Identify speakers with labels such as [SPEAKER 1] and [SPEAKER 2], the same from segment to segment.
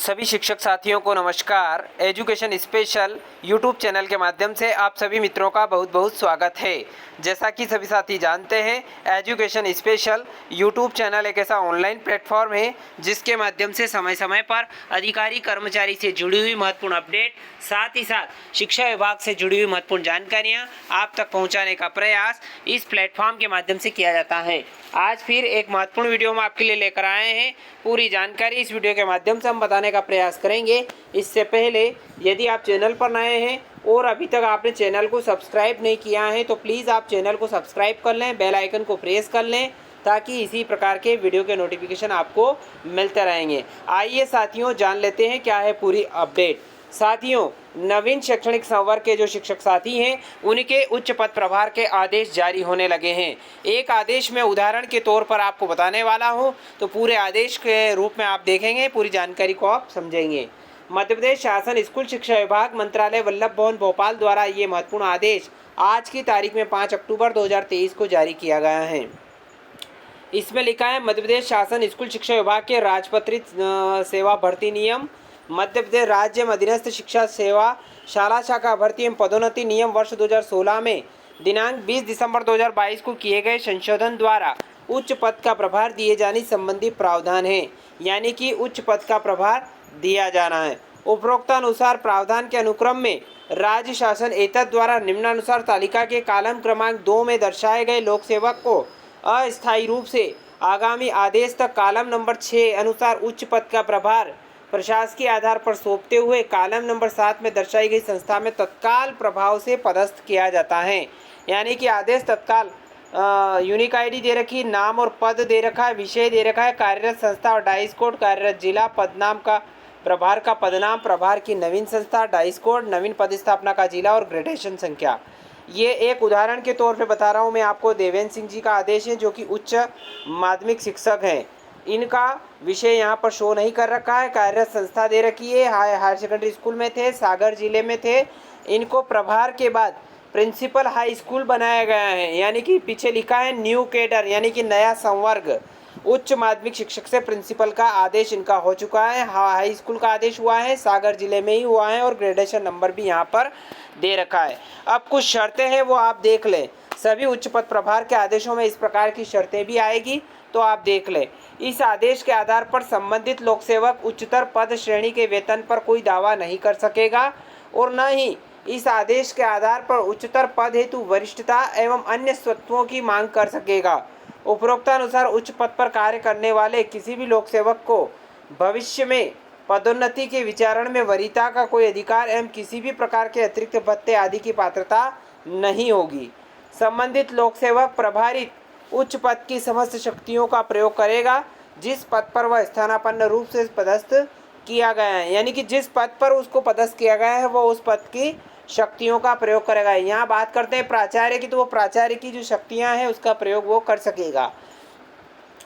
[SPEAKER 1] सभी शिक्षक साथियों को नमस्कार। एजुकेशन स्पेशल यूट्यूब चैनल के माध्यम से आप सभी मित्रों का बहुत बहुत स्वागत है। जैसा कि सभी साथी जानते हैं, एजुकेशन स्पेशल यूट्यूब चैनल एक ऐसा ऑनलाइन प्लेटफॉर्म है जिसके माध्यम से समय समय पर अधिकारी कर्मचारी से जुड़ी हुई महत्वपूर्ण अपडेट, साथ ही साथ शिक्षा विभाग से जुड़ी हुई महत्वपूर्ण जानकारियाँ आप तक पहुँचाने का प्रयास इस प्लेटफॉर्म के माध्यम से किया जाता है। आज फिर एक महत्वपूर्ण वीडियो हम आपके लिए लेकर आए हैं। पूरी जानकारी इस वीडियो के माध्यम से हम बताने का प्रयास करेंगे। इससे पहले यदि आप चैनल पर नए हैं और अभी तक आपने चैनल को सब्सक्राइब नहीं किया है तो प्लीज़ आप चैनल को सब्सक्राइब कर लें, बेल आइकन को प्रेस कर लें ताकि इसी प्रकार के वीडियो के नोटिफिकेशन आपको मिलते रहेंगे। आइए साथियों, जान लेते हैं क्या है पूरी अपडेट। साथियों, नवीन शैक्षणिक संवर्ग के जो शिक्षक साथी हैं उनके उच्च पद प्रभार के आदेश जारी होने लगे हैं। एक आदेश में उदाहरण के तौर पर आपको बताने वाला हूं, तो पूरे आदेश के रूप में आप देखेंगे, पूरी जानकारी को आप समझेंगे। मध्य प्रदेश शासन स्कूल शिक्षा विभाग मंत्रालय वल्लभ भवन भोपाल द्वारा ये महत्वपूर्ण आदेश आज की तारीख में 5 अक्टूबर 2023 को जारी किया गया है। इसमें लिखा है, मध्य प्रदेश शासन स्कूल शिक्षा विभाग के राजपत्रित सेवा भर्ती नियम, मध्य प्रदेश राज्य में अधीनस्थ शिक्षा सेवा शाला शाखा भर्ती एवं पदोन्नति नियम वर्ष 2016 में दिनांक 20 दिसंबर 2022 को किए गए संशोधन द्वारा उच्च पद का प्रभार दिए जाने संबंधी प्रावधान है। यानी कि उच्च पद का प्रभार दिया जाना है। उपरोक्तानुसार प्रावधान के अनुक्रम में राज्य शासन एतद द्वारा निम्नानुसार तालिका के कॉलम क्रमांक 2 में दर्शाए गए लोक सेवक को अस्थायी रूप से आगामी आदेश तक कॉलम नंबर 6 अनुसार उच्च पद का प्रभार प्रशासकीय आधार पर सौंपते हुए कॉलम नंबर 7 में दर्शाई गई संस्था में तत्काल प्रभाव से पदस्थ किया जाता है। यानी कि आदेश तत्काल यूनिक आईडी दे रखी, नाम और पद दे रखा है, विषय दे रखा है, कार्यरत संस्था और डाइस कोड, कार्यरत जिला, पदनाम का पदनाम, प्रभार की नवीन संस्था, डाइस कोड, नवीन पद स्थापना का जिला और ग्रेडेशन संख्या। ये एक उदाहरण के तौर पे बता रहा हूँ मैं आपको। देवेंद्र सिंह जी का आदेश है जो कि उच्च माध्यमिक शिक्षक हैं। इनका विषय यहाँ पर शो नहीं कर रखा है, कार्यरत संस्था दे रखी है, हायर सेकेंडरी स्कूल में थे, सागर जिले में थे। इनको प्रभार के बाद प्रिंसिपल हाई स्कूल बनाया गया है। यानी कि पीछे लिखा है न्यू कैडर, यानी कि नया संवर्ग। उच्च माध्यमिक शिक्षक से प्रिंसिपल का आदेश इनका हो चुका है, हाई स्कूल का आदेश हुआ है, सागर जिले में ही हुआ है और ग्रेडेशन नंबर भी यहाँ पर दे रखा है। अब कुछ शर्तें हैं वो आप देख लें। सभी उच्च पद प्रभार के आदेशों में इस प्रकार की शर्तें भी आएगी, तो आप देख लें। इस आदेश के आधार पर संबंधित लोक सेवक उच्चतर पद श्रेणी के वेतन पर कोई दावा नहीं कर सकेगा और न ही इस आदेश के आधार पर उच्चतर पद हेतु वरिष्ठता एवं अन्य स्वत्वों की मांग कर सकेगा। उपरोक्तानुसार उच्च पद पर कार्य करने वाले किसी भी लोक सेवक को भविष्य में पदोन्नति के विचारण में वरीयता का कोई अधिकार एवं किसी भी प्रकार के अतिरिक्त भत्ते आदि की पात्रता नहीं होगी। संबंधित लोक सेवक प्रभारित उच्च पद की समस्त शक्तियों का प्रयोग करेगा जिस पद पर वह स्थानापन्न रूप से पदस्थ किया गया है। यानी कि जिस पद पर उसको पदस्थ किया गया है वो उस पद की शक्तियों का प्रयोग करेगा। यहाँ बात करते हैं प्राचार्य की, तो वो प्राचार्य की जो शक्तियाँ हैं उसका प्रयोग वो कर सकेगा।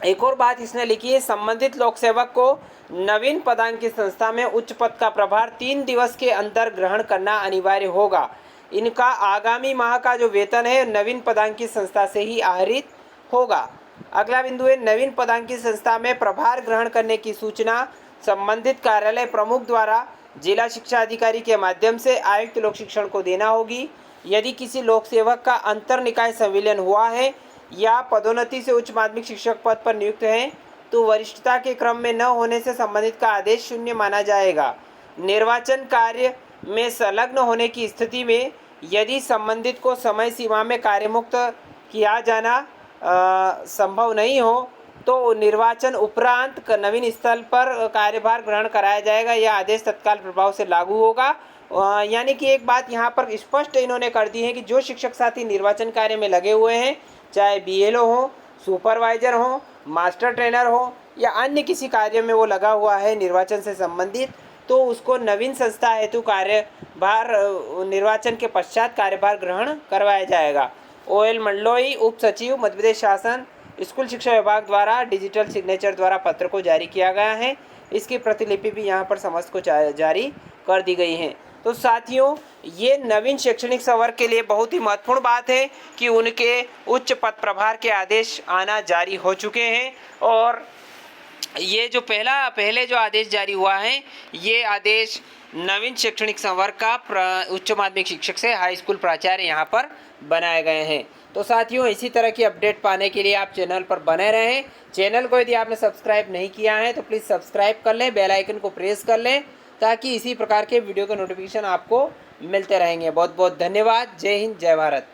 [SPEAKER 1] एक और बात इसने लिखी है, संबंधित लोक सेवक को नवीन पदांकित संस्था में उच्च पद का प्रभार 3 दिवस के अंदर ग्रहण करना अनिवार्य होगा। इनका आगामी माह का जो वेतन है नवीन पदांकित संस्था से ही आहरित होगा। अगला बिंदु है, नवीन पदांकित संस्था में प्रभार ग्रहण करने की सूचना संबंधित कार्यालय प्रमुख द्वारा जिला शिक्षा अधिकारी के माध्यम से आयुक्त लोक शिक्षण को देना होगी। यदि किसी लोक सेवक का अंतर निकाय संविलियन हुआ है या पदोन्नति से उच्च माध्यमिक शिक्षक पद पर नियुक्त हैं तो वरिष्ठता के क्रम में न होने से संबंधित का आदेश शून्य माना जाएगा। निर्वाचन कार्य में संलग्न होने की स्थिति में यदि संबंधित को समय सीमा में कार्यमुक्त किया जाना संभव नहीं हो तो निर्वाचन उपरांत नवीन स्थल पर कार्यभार ग्रहण कराया जाएगा। यह आदेश तत्काल प्रभाव से लागू होगा। यानी कि एक बात यहाँ पर स्पष्ट इन्होंने कर दी है कि जो शिक्षक साथी निर्वाचन कार्य में लगे हुए हैं, चाहे बीएलओ हो, सुपरवाइजर हो, मास्टर ट्रेनर हो या अन्य किसी कार्य में वो लगा हुआ है निर्वाचन से संबंधित, तो उसको नवीन संस्था हेतु कार्यभार निर्वाचन के पश्चात कार्यभार ग्रहण करवाया जाएगा। OL मंडलोई, उप सचिव, मध्य प्रदेश शासन स्कूल शिक्षा विभाग द्वारा डिजिटल सिग्नेचर द्वारा पत्र को जारी किया गया है। इसकी प्रतिलिपि भी यहाँ पर समस्त को जारी कर दी गई है। तो साथियों, ये नवीन शैक्षणिक संवर्ग के लिए बहुत ही महत्वपूर्ण बात है कि उनके उच्च पद प्रभार के आदेश आना जारी हो चुके हैं और ये जो पहले जो आदेश जारी हुआ है, ये आदेश नवीन शैक्षणिक संवर्ग का उच्च माध्यमिक शिक्षक से हाई स्कूल प्राचार्य यहाँ पर बनाए गए हैं। तो साथियों, इसी तरह की अपडेट पाने के लिए आप चैनल पर बने रहें। चैनल को यदि आपने सब्सक्राइब नहीं किया है तो प्लीज़ सब्सक्राइब कर लें, बेल आइकन को प्रेस कर लें, ताकि इसी प्रकार के वीडियो के नोटिफिकेशन आपको मिलते रहेंगे। बहुत बहुत धन्यवाद। जय हिंद, जय भारत।